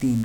3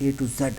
A to Z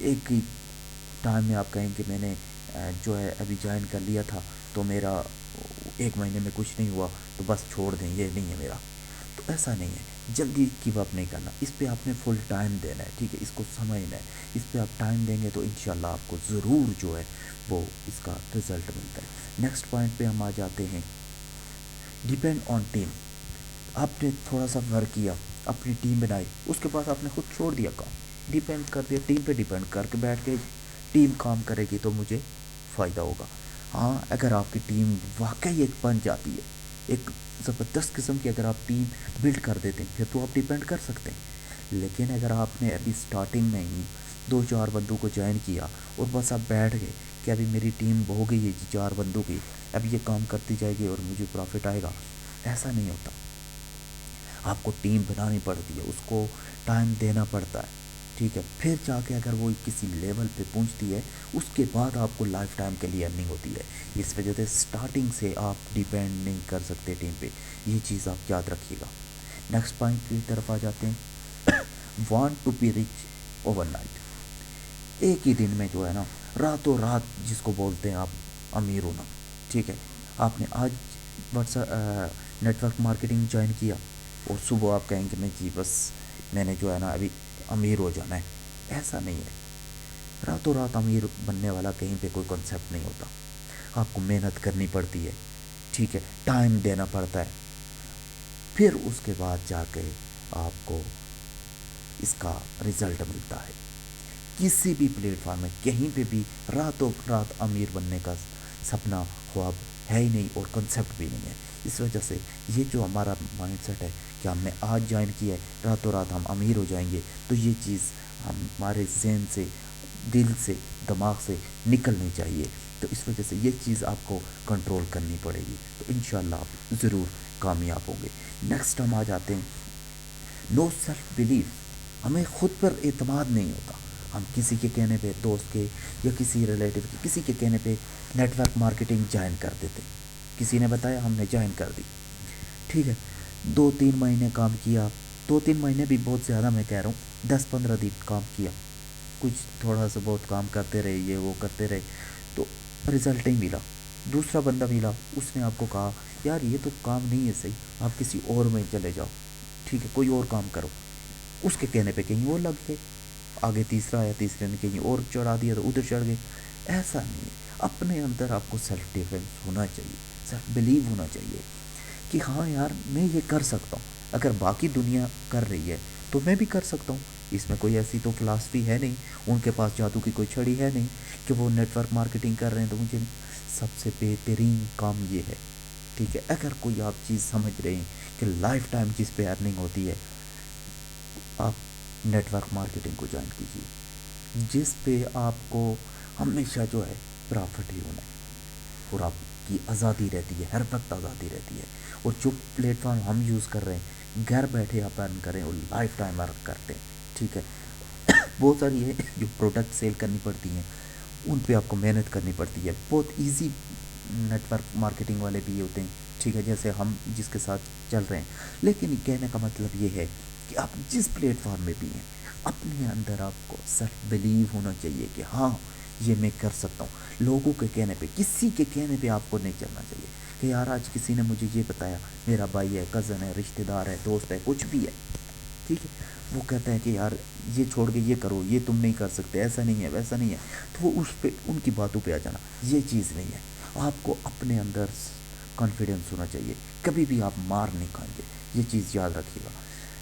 ایک ہی time میں آپ کہیں کہ میں نے جو ہے ابھی جوائن کر لیا تھا تو میرا 1 مہینے میں کچھ نہیں ہوا تو بس چھوڑ دیں، یہ نہیں ہے میرا. تو ایسا نہیں ہے، جلدی گیو اپ نہیں کرنا، اس پہ آپ نے فل ٹائم دینا ہے. ٹھیک ہے، اس کو سمجھنا ہے، اس پہ آپ ٹائم دیں گے تو انشاءاللہ آپ کو ضرور جو ہے وہ اس کا رزلٹ ملتا ہے. نیکسٹ پوائنٹ پہ ہم آ جاتے ہیں، ڈیپینڈ آن ٹیم. آپ نے تھوڑا سا ورک کیا، اپنی ٹیم بنائی، اس کے بعد آپ نے خود چھوڑ دیا کام، ڈیپینڈ کر دیا ٹیم پہ، ڈیپینڈ کر کے بیٹھ کے ٹیم کام کرے گی تو مجھے فائدہ ہوگا. ہاں اگر آپ کی ٹیم واقعی ایک بن جاتی ہے، ایک زبردست قسم کی اگر آپ ٹیم بلڈ کر دیتے ہیں، پھر تو آپ ڈیپینڈ کر سکتے ہیں. لیکن اگر آپ نے ابھی سٹارٹنگ میں ہی 2-4 بندوں کو جوائن کیا اور بس آپ بیٹھ گئے کہ ابھی میری ٹیم ہو گئی ہے 4 بندوں کی، اب یہ کام کرتی جائے گی اور مجھے پروفٹ آئے گا، ایسا نہیں ہوتا. آپ کو ٹیم بنانی پڑتی ہے، اس کو ٹائم دینا پڑتا ہے. ٹھیک ہے، پھر جا کے اگر وہ کسی لیول پہ پہنچتی ہے اس کے بعد آپ کو لائف ٹائم کے لیے ارننگ ہوتی ہے. اس وجہ سے سٹارٹنگ سے آپ ڈیپینڈ نہیں کر سکتے ٹیم پہ، یہ چیز آپ یاد رکھیے گا. نیکسٹ پوائنٹ کی طرف آ جاتے ہیں، want to be rich overnight. ایک ہی دن میں جو ہے نا، راتوں رات جس کو بولتے ہیں آپ امیر ہونا. ٹھیک ہے، آپ نے آج واٹس نیٹ ورک مارکیٹنگ جوائن کیا اور صبح آپ کہیں کہ میں جی بس میں نے جو ہے نا ابھی امیر ہو جانا ہے. ایسا نہیں ہے، راتوں رات امیر بننے والا کہیں پہ کوئی کنسیپٹ نہیں ہوتا. آپ کو محنت کرنی پڑتی ہے، ٹھیک ہے، ٹائم دینا پڑتا ہے، پھر اس کے بعد جا کے آپ کو اس کا رزلٹ ملتا ہے. کسی بھی پلیٹ فارم میں کہیں پہ بھی راتوں رات امیر بننے کا سپنا خواب ہے ہی نہیں اور کنسیپٹ بھی نہیں ہے. اس وجہ سے یہ جو ہمارا مائنڈ سیٹ ہے کہ ہم نے آج جوائن کیا ہے راتوں رات ہم امیر ہو جائیں گے، تو یہ چیز ہمارے ذہن سے، دل سے، دماغ سے نکلنی چاہیے. تو اس وجہ سے یہ چیز آپ کو کنٹرول کرنی پڑے گی، تو انشاءاللہ آپ ضرور کامیاب ہوں گے. نیکسٹ ہم آ جاتے ہیں، نو سیلف بلیف. ہمیں خود پر اعتماد نہیں ہوتا. ہم کسی کے کہنے پہ، دوست کے یا کسی ریلیٹیو کے کسی کے کہنے پہ نیٹ ورک مارکیٹنگ جوائن کر دیتے. کسی نے بتایا ہم نے جوائن کر دی، ٹھیک ہے، 2-3 مہینے کام کیا. 2-3 مہینے بھی بہت زیادہ میں کہہ رہا ہوں، 10-15 دن کام کیا، کچھ تھوڑا سا بہت کام کرتے رہے، یہ وہ کرتے رہے، تو رزلٹ نہیں ملا. دوسرا بندہ ملا، اس نے آپ کو کہا یار یہ تو کام نہیں ہے صحیح، آپ کسی اور میں چلے جاؤ، ٹھیک ہے، کوئی اور کام کرو. اس کے کہنے پہ کہیں اور لگ گئے. آگے تیسرا آیا، تیسرے نے کہیں اور چڑھا دیا تو ادھر چڑھ گئے. ایسا نہیں ہے، اپنے اندر آپ کو سیلف ڈیفینس ہونا چاہیے، سیلف بلیو ہونا چاہیے کہ ہاں یار میں یہ کر سکتا ہوں. اگر باقی دنیا کر رہی ہے تو میں بھی کر سکتا ہوں. اس میں کوئی ایسی تو فلاسفی ہے نہیں، ان کے پاس جادو کی کوئی چھڑی ہے نہیں کہ وہ نیٹ ورک مارکیٹنگ کر رہے ہیں تو مجھے سب سے بہترین کام یہ ہے. ٹھیک ہے، اگر کوئی آپ چیز سمجھ رہے ہیں کہ لائف ٹائم جس پہ ارننگ ہوتی ہے، آپ نیٹ ورک مارکیٹنگ کو جوائن کیجیے، جس پہ آپ کو ہمیشہ جو ہے پرافٹ ہی ہونا ہے اور آپ کی آزادی رہتی ہے، ہر وقت آزادی رہتی ہے. اور جو پلیٹ فارم ہم یوز کر رہے ہیں، گھر بیٹھے آپ ارن کریں اور لائف ٹائم ارن کرتے ہیں. ٹھیک ہے، بہت ساری ہے جو پروڈکٹ سیل کرنی پڑتی ہیں، ان پہ آپ کو محنت کرنی پڑتی ہے. بہت ایزی نیٹ ورک مارکیٹنگ والے بھی ہوتے ہیں، ٹھیک ہے، جیسے ہم جس کے ساتھ چل رہے ہیں. لیکن کہنے کا مطلب یہ ہے کہ آپ جس پلیٹ فارم میں بھی ہیں، اپنے اندر آپ کو سیلف بلیو ہونا چاہیے کہ ہاں یہ میں کر سکتا ہوں. لوگوں کے کہنے پہ، کسی کے کہنے پہ آپ کو نہیں چلنا چاہیے کہ یار آج کسی نے مجھے یہ بتایا، میرا بھائی ہے، کزن ہے، رشتہ دار ہے، دوست ہے، کچھ بھی ہے، ٹھیک ہے، وہ کہتا ہے کہ یار یہ چھوڑ کے یہ کرو، یہ تم نہیں کر سکتے، ایسا نہیں ہے، ویسا نہیں ہے، تو وہ اس پہ ان کی باتوں پہ آ جانا، یہ چیز نہیں ہے. آپ کو اپنے اندر کانفیڈنس ہونا چاہیے، کبھی بھی آپ مار نہیں کھائیں گے، یہ چیز یاد رکھیے گا.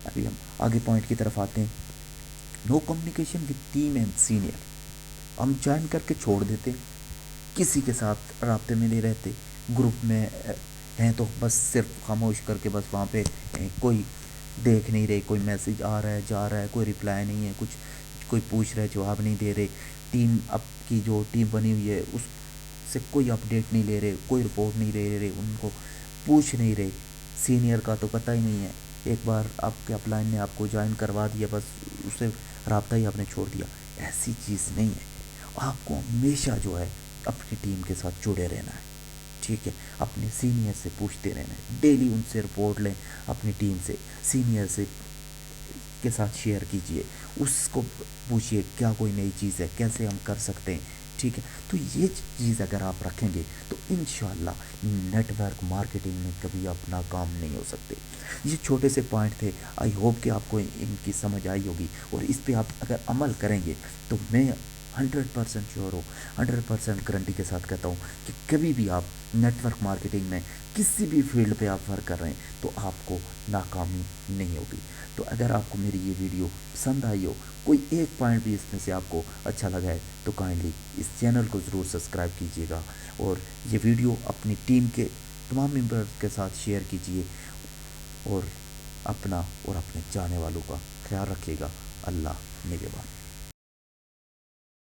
ابھی ہم آگے پوائنٹ کی طرف آتے ہیں، no communication with team and senior. ہم جوائن کر کے چھوڑ دیتے، کسی کے ساتھ رابطے میں نہیں رہتے، گروپ میں ہیں تو بس صرف خاموش کر کے بس وہاں پہ کوئی دیکھ نہیں رہے، کوئی میسیج آ رہا ہے جا رہا ہے، کوئی رپلائی نہیں ہے، کچھ کوئی پوچھ رہا ہے جواب نہیں دے رہے. ٹیم اب کی جو ٹیم بنی ہوئی ہے اس سے کوئی اپڈیٹ نہیں لے رہے، کوئی رپورٹ نہیں لے رہے، ان کو پوچھ نہیں رہے. سینئر کا تو پتہ ہی نہیں ہے، ایک بار آپ کے اپ لائن نے آپ کو جوائن کروا دیا، بس اس سے رابطہ ہی آپ نے چھوڑ دیا. ایسی چیز نہیں ہے. آپ کو ہمیشہ جو ہے اپنی ٹیم کے ساتھ جڑے رہنا ہے، ٹھیک ہے، اپنے سینئر سے پوچھتے رہنا ہے، ڈیلی ان سے رپورٹ لیں، اپنی ٹیم سے، سینئر سے کے ساتھ شیئر کیجیے، اس کو پوچھیے کیا کوئی نئی چیز ہے، کیسے ہم کر سکتے ہیں، ٹھیک ہے؟ تو یہ چیز اگر آپ رکھیں گے تو انشاءاللہ نیٹ ورک مارکیٹنگ میں کبھی آپ ناکام نہیں ہو سکتے۔ یہ چھوٹے سے پوائنٹ تھے، آئی ہوپ کہ آپ کو ان کی سمجھ آئی ہوگی، اور اس پہ آپ اگر عمل کریں گے تو میں 100% شیور ہوں، 100% گارنٹی کے ساتھ کہتا ہوں کہ کبھی بھی آپ نیٹ ورک مارکیٹنگ میں کسی بھی فیلڈ پہ آپ ورک کر رہے ہیں تو آپ کو ناکامی نہیں ہوگی۔ تو اگر آپ کو میری یہ ویڈیو پسند آئی ہو، کوئی ایک پوائنٹ بھی اس میں سے آپ کو اچھا لگا ہے، تو کائنڈلی اس چینل کو ضرور سبسکرائب کیجیے گا، اور یہ ویڈیو اپنی ٹیم کے تمام ممبرز کے ساتھ شیئر کیجیے، اور اپنا اور اپنے جانے والوں کا خیال رکھیے گا۔ اللہ نگہبان۔